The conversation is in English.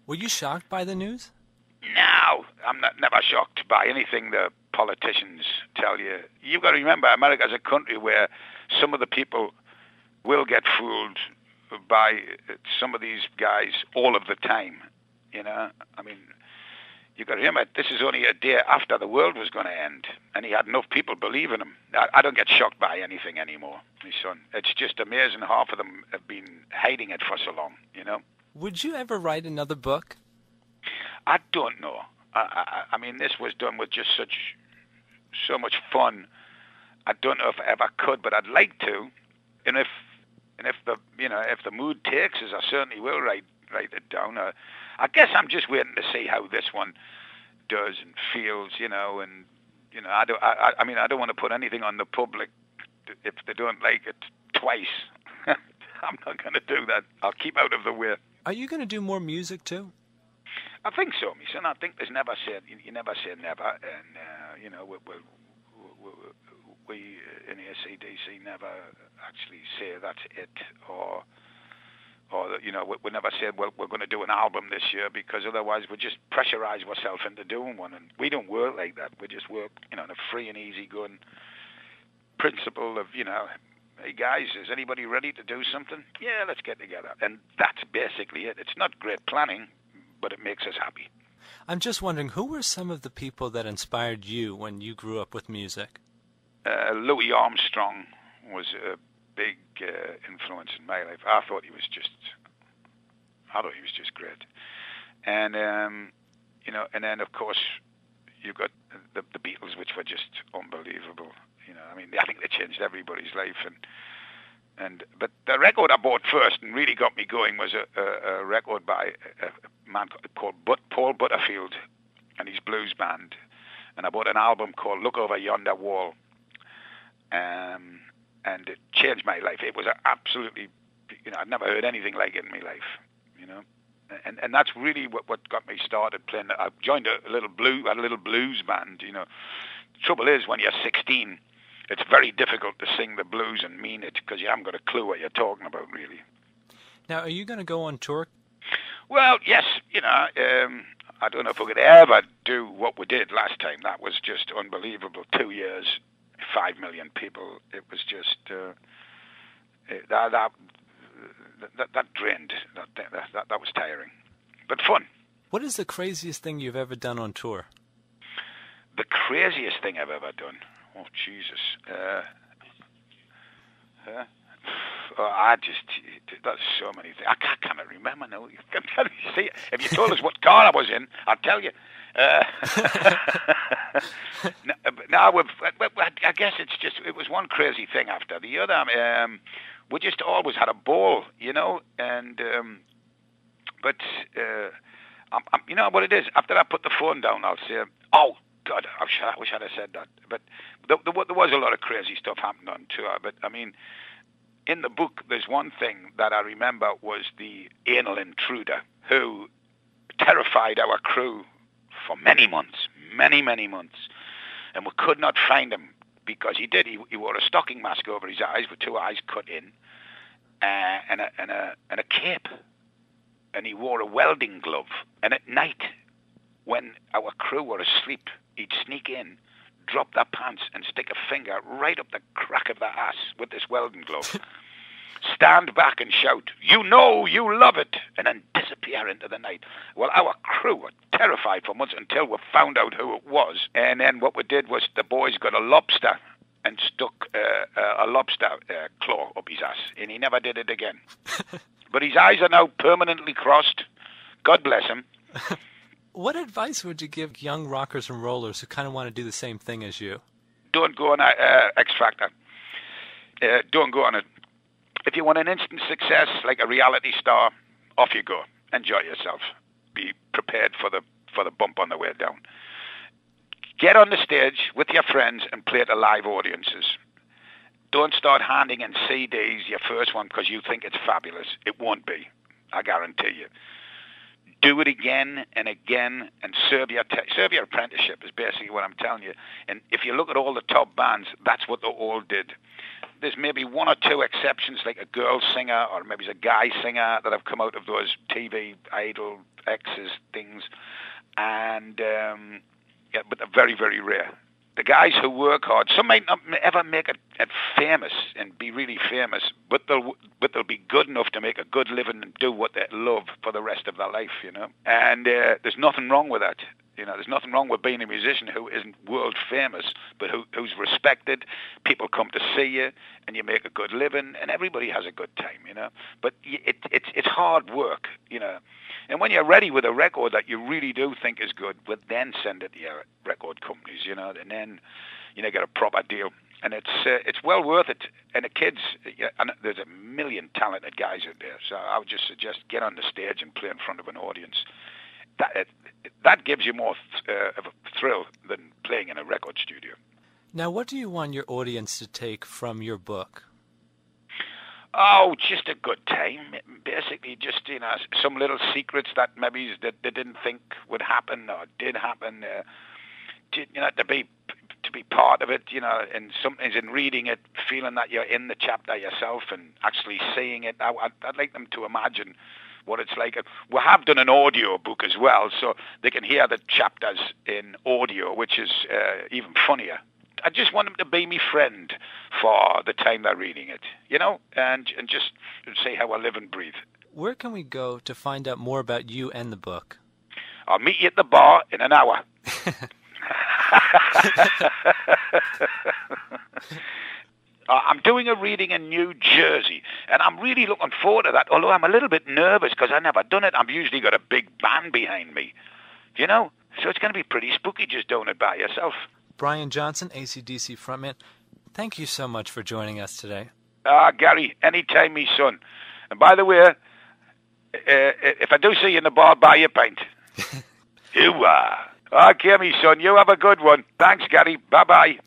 Were you shocked by the news? No, I'm never shocked by anything the politicians tell you. You've got to remember, America's a country where some of the people will get fooled by some of these guys all of the time. You know, I mean, you've got to remember, this is only a day after the world was going to end, and he had enough people believing him. I don't get shocked by anything anymore, my son. It's just amazing half of them have been hiding it for so long, you know. Would you ever write another book? I don't know. I mean, this was done with just so much fun. I don't know if I ever could, but I'd like to. And if the mood takes us, I certainly will write it down. I guess I'm just waiting to see how this one does and feels, you know. And you know, I don't want to put anything on the public if they don't like it twice. I'm not going to do that. I'll keep out of the way. Are you going to do more music too? I think so, my son. I think there's never said you never say never, and you know we in the ACDC never actually say that's it, or you know we never said well we're going to do an album this year, because otherwise we just pressurize ourselves into doing one, and we don't work like that. We just work, you know, on a free and easy going principle of, you know, hey guys, is anybody ready to do something? Yeah, let's get together, and that's basically it. It's not great planning, but it makes us happy. I'm just wondering, who were some of the people that inspired you when you grew up with music? Louis Armstrong was a big influence in my life. I thought he was just great. And you know, and then of course you've got the Beatles, which were just unbelievable. You know, I mean, I think they changed everybody's life. But the record I bought first and really got me going was a record by a man called Paul Butterfield and his blues band. And I bought an album called Look Over Yonder Wall. And it changed my life. It was absolutely, you know, I'd never heard anything like it in my life, you know. And that's really what got me started playing. I joined a little blues band, you know. The trouble is, when you're 16, it's very difficult to sing the blues and mean it, because you haven't got a clue what you're talking about, really. Now, are you going to go on tour? Well, yes, you know, I don't know if we could ever do what we did last time. That was just unbelievable. 2 years, 5 million people. It was just that drained. That was tiring, but fun. What is the craziest thing you've ever done on tour? The craziest thing I've ever done? Oh, Jesus. There's so many things. I can't remember now. See, if you told us what car I was in, I'd tell you. I guess it was one crazy thing after the other. We just always had a ball, you know, and you know what it is. After I put the phone down, I'll say, "Oh God, I wish I'd have said that." But there was a lot of crazy stuff happening on tour. But I mean, in the book, there's one thing that I remember was the anal intruder who terrified our crew for many months, many months, and we could not find him, because he wore a stocking mask over his eyes with two eyes cut in, and a cape, and he wore a welding glove. And at night, when our crew were asleep, he'd sneak in, drop their pants, and stick a finger right up the crack of their ass with this welding glove. Stand back and shout, "You know you love it," and then disappear into the night. Well, our crew were terrified for months until we found out who it was. And then what we did was the boys got a lobster and stuck a lobster claw up his ass, and he never did it again. But his eyes are now permanently crossed. God bless him. What advice would you give young rockers and rollers who kind of want to do the same thing as you? Don't go on X Factor. Don't go on it. If you want an instant success like a reality star, off you go. Enjoy yourself. Be prepared for the bump on the way down. Get on the stage with your friends and play to live audiences. Don't start handing in CDs, your first one, because you think it's fabulous. It won't be. I guarantee you. Do it again and again, and serve your apprenticeship is basically what I'm telling you. And if you look at all the top bands, that's what they all did. there's maybe one or two exceptions, like a girl singer or maybe a guy singer that have come out of those TV idol X's things, and but they're very, very rare. The guys who work hard, some might not ever make it famous and be really famous, but they'll be good enough to make a good living and do what they love for the rest of their life, you know. And there's nothing wrong with that. You know, there's nothing wrong with being a musician who isn't world famous, but who's respected. People come to see you, and you make a good living, and everybody has a good time, you know. But it's hard work, you know. And when you're ready with a record that you really do think is good, but then send it to your record companies, you know, and then, you know, get a proper deal. And it's well worth it. And the kids, and there's a million talented guys out there, so I would just suggest get on the stage and play in front of an audience. That gives you more of a thrill than playing in a record studio. Now, what do you want your audience to take from your book? Oh, just a good time. Basically, just, you know, some little secrets that maybe they didn't think would happen or did happen. You know, to be part of it, you know, and sometimes in reading it, feeling that you're in the chapter yourself and actually seeing it. I'd like them to imagine what it's like. We have done an audio book as well, so they can hear the chapters in audio, which is even funnier. I just want them to be my friend for the time they're reading it, you know, and just see how I live and breathe. Where can we go to find out more about you and the book? I'll meet you at the bar in an hour. I'm doing a reading in New Jersey, and I'm really looking forward to that, although I'm a little bit nervous because I've never done it. I've usually got a big band behind me, you know, so it's going to be pretty spooky just doing it by yourself. Brian Johnson, AC/DC frontman, thank you so much for joining us today. Gary, anytime, me son. And by the way, if I do see you in the bar, buy you a pint. You are. Okay, me son, you have a good one. Thanks, Gary. Bye-bye.